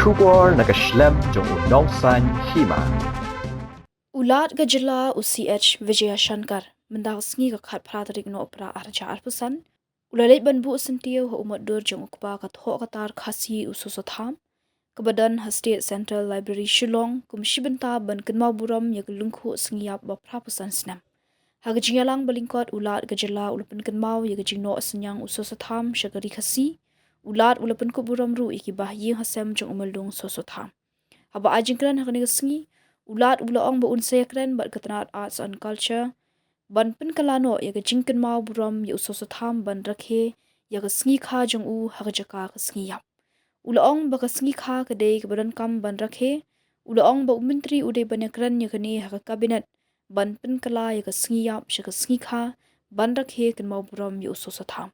Shubor nakaslem jong unongsan Hima. Ulat gajala UCH Vijaya Shankar mendak Sngi ka khat pradrik no opera arja arpusan ulalait banbu sentio ho umat dur jong ukpa ka tho katar khasi usoso Tham kebadan State Central Library Shillong kumshibenta ban kenmau buram yak lungkhu Sngiap ba prapusan snam hagajingalang balingkot ulat gajala ulapan kenmau yak jingno senyang usoso Tham shagari khasi ulat ulapan ku buram ru ikibah yi hasem jong umaldung Soso Tham haba ajingkran hakani Sngi ulat ulaong ba unsayakren bat ketenat arts and culture ban Pynkylla no yaga jingken mau buram ya Soso Tham ban Rakhe yaga Sngi kha jong u hagajaka ka Sngi yap ulaong ba ka Sngi kha kadai ke badan kam ban Rakhe ulaong ba menteri ude banakran yaga ni haga kabinet ban Pynkylla yaga Sngi yap shaka Sngi kha ban Rakhe ken mau buram ya Soso Tham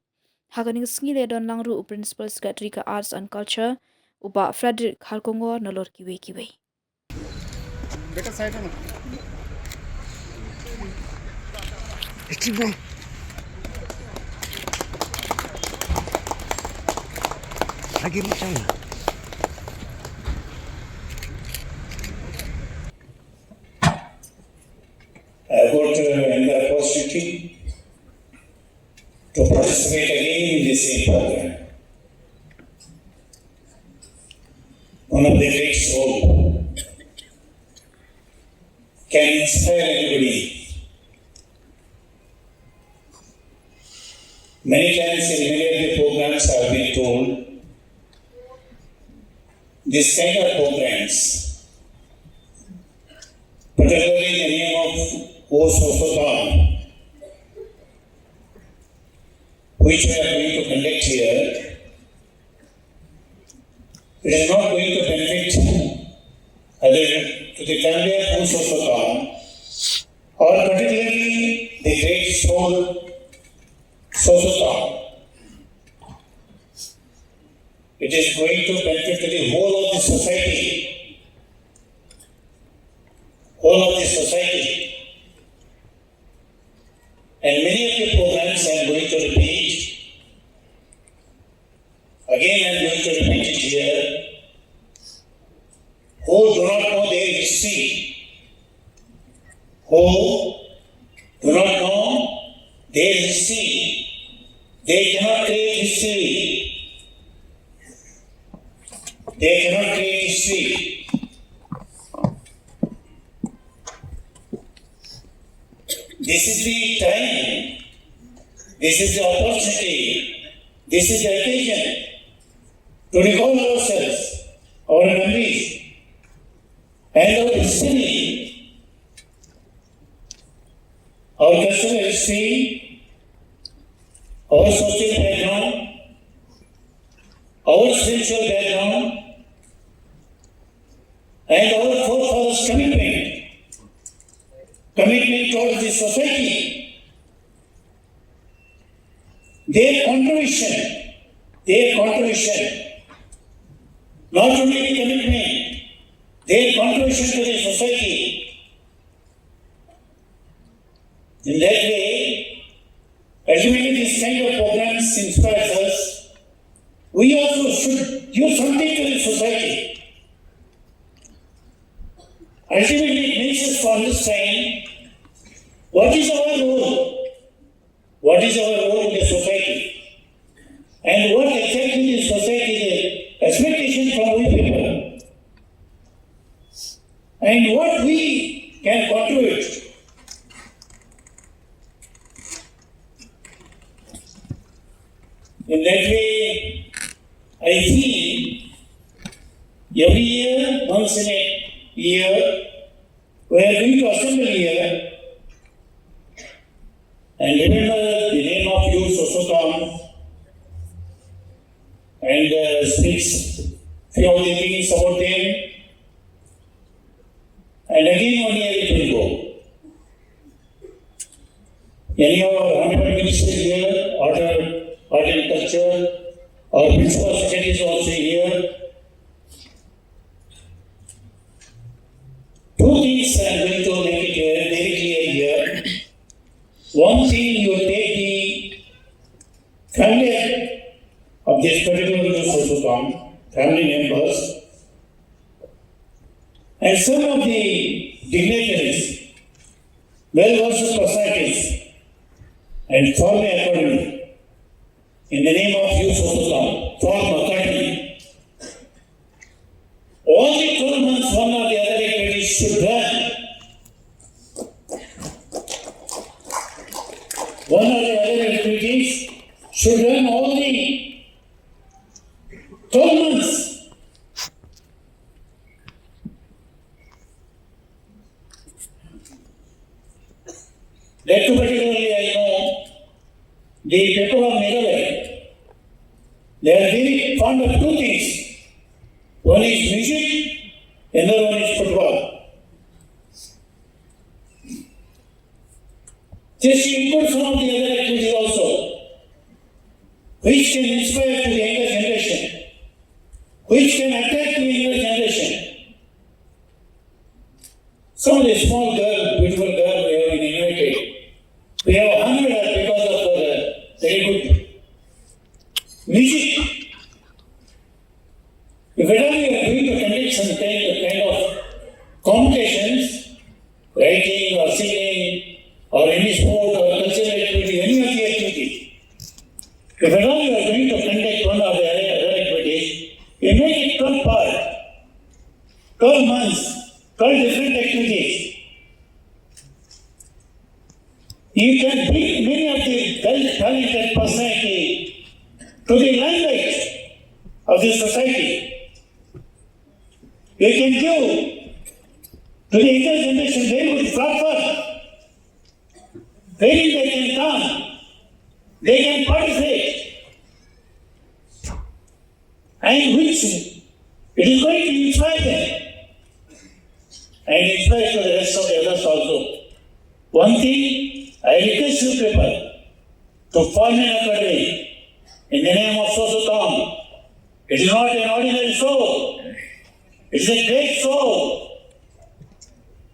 haga ni Sngi le don langru principal secretary ka arts and culture uba Frederick Kharkongor nalor kiwe बेटा side में lagi macam I got another opportunity to participate again in the same program. One of the great soul can inspire anybody. Many times in many of the programs I have been told, this kind of programs, particularly in the name of Soso Tham, which we are going to conduct here, it is not going to benefit either to the family of Soso Tham or particularly the great soul Soso Tham. It is going to benefit to the whole of the society. Whole of the society. And many of the programs I am going to repeat. Again I am going to repeat it here. Who do not know their history, who do not know their history, they cannot create history. They cannot create history. This is the time, this is the opportunity, this is the occasion to recall ourselves, our memories, and our history, our cultural history, our social background, our spiritual background, and our forefathers' commitment towards the society, their contribution, not only the commitment, their contribution to the society. In that way, ultimately this kind of programs inspires us. We also should give something to the society. Ultimately, it makes us to understand what is our role in the society, and what exactly the society is expectation from we people, and what we can contribute. In that way, I feel every year, once in a year, we are going to assemble here and remember the name of you, Soso Tham, and speak few of the things about them. And again, one year it will go. Any of our honorable ministers here, art and culture, our principal secretary is also here. Two things I am going to make it very clear here. One thing, you take the family of this particular Soso Tham, family members, and some of the dignitaries, well-versed personalities, and form an academy in the name of you, Soso, form academy. All the 12 months, one or the other activities should run. One or the other activities should run all the 12 months. That too particularly I know the people of Meghalaya, they are very fond of two things. One is music, another one is football. Just include some of the other activities also, which can inspire to the younger generation, which can attract the younger generation. Some of the small girl, beautiful girl we have been invited. We have honored her because of her very good music. If at all you are going to conduct some kind of competitions, writing or singing or any sport or cultural activity, any of the activities, if at all you are going to conduct one of the other activities, you make it 12 parts, 12 months, 12 different activities. You can bring many of the talented personality to the limelight of the society. You can give to the younger generation very good platform, wherein they can come, they can participate, and which it is going to inspire them and inspire to the rest of the others also. One thing, I request you people to form an academy in the name of Soso Tham. It is not an ordinary soul. It is a great soul.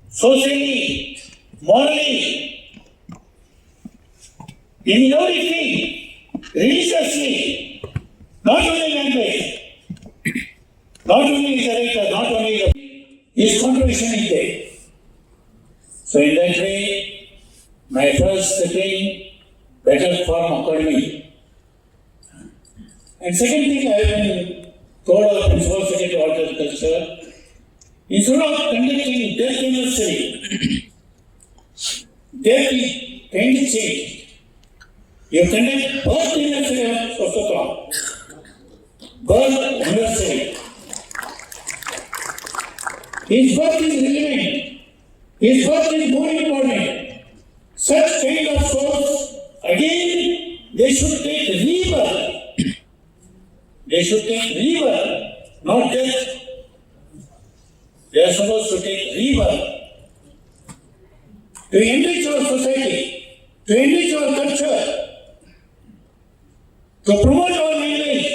Socially, morally, in everything, religiously, not only language, not only the character, not only his contribution is there. So in that way, my first thing, better form academy. And second thing, I have been told our Principal Secretary of Horticulture, instead of conducting death anniversary, death is kind of changed. You conduct birth anniversary of Soso. Birth anniversary. His birth is relevant. His birth is more important. Such kind of souls, again, they should take rebirth. They should take rebirth, not death. They are supposed to take rebirth. To enrich our society, to enrich our culture, to promote our language,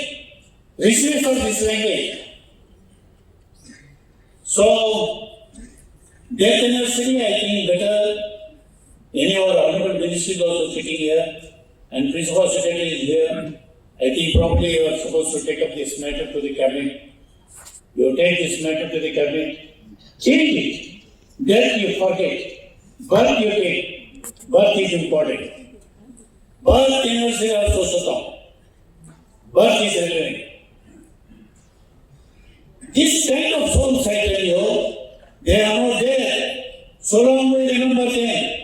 richness of this language. So, death anniversary, I think better. Any of our honorable ministers also sitting here, and Principal Secretary is here. I think probably you are supposed to take up this matter to the cabinet. You take this matter to the cabinet, change it. Death you forget, birth you take. Birth is important. Birth anniversary of Soso. Birth is relevant. This kind of souls, I tell you, they are not there. So long we remember them.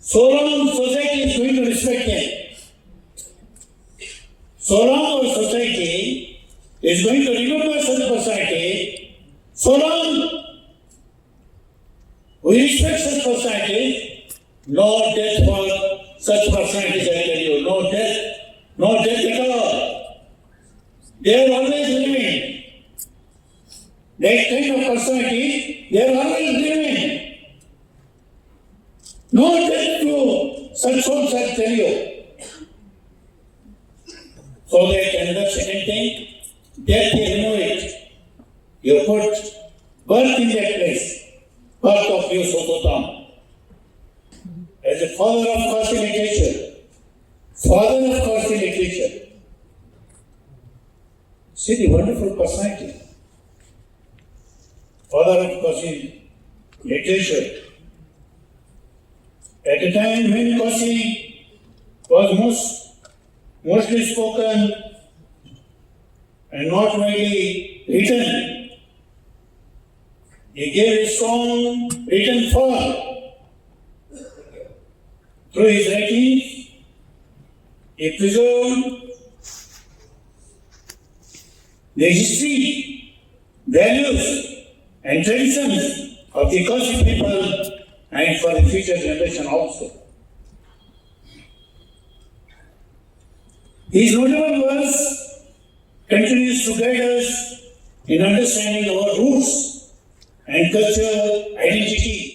So long society is going to respect them. So long our society is going to remember such personality, so long we respect such personality, no death for such personalities, I tell you, no death at all. They are always living. That kind of personality, they are always living. No death to such souls, I tell you. So that another second thing, death you remove it. You put birth in that place. Birth of you, Soso Tham. As a father of Khasi literature, father of Khasi literature. See the wonderful personality. father of Kasi literature. At a time when Kasi was mostly spoken and not widely written, he gave a strong written form. Through his writings, he preserved the history, values, and traditions of the Kasi people and for the future generation also. His notable works continues to guide us in understanding our roots and cultural identity.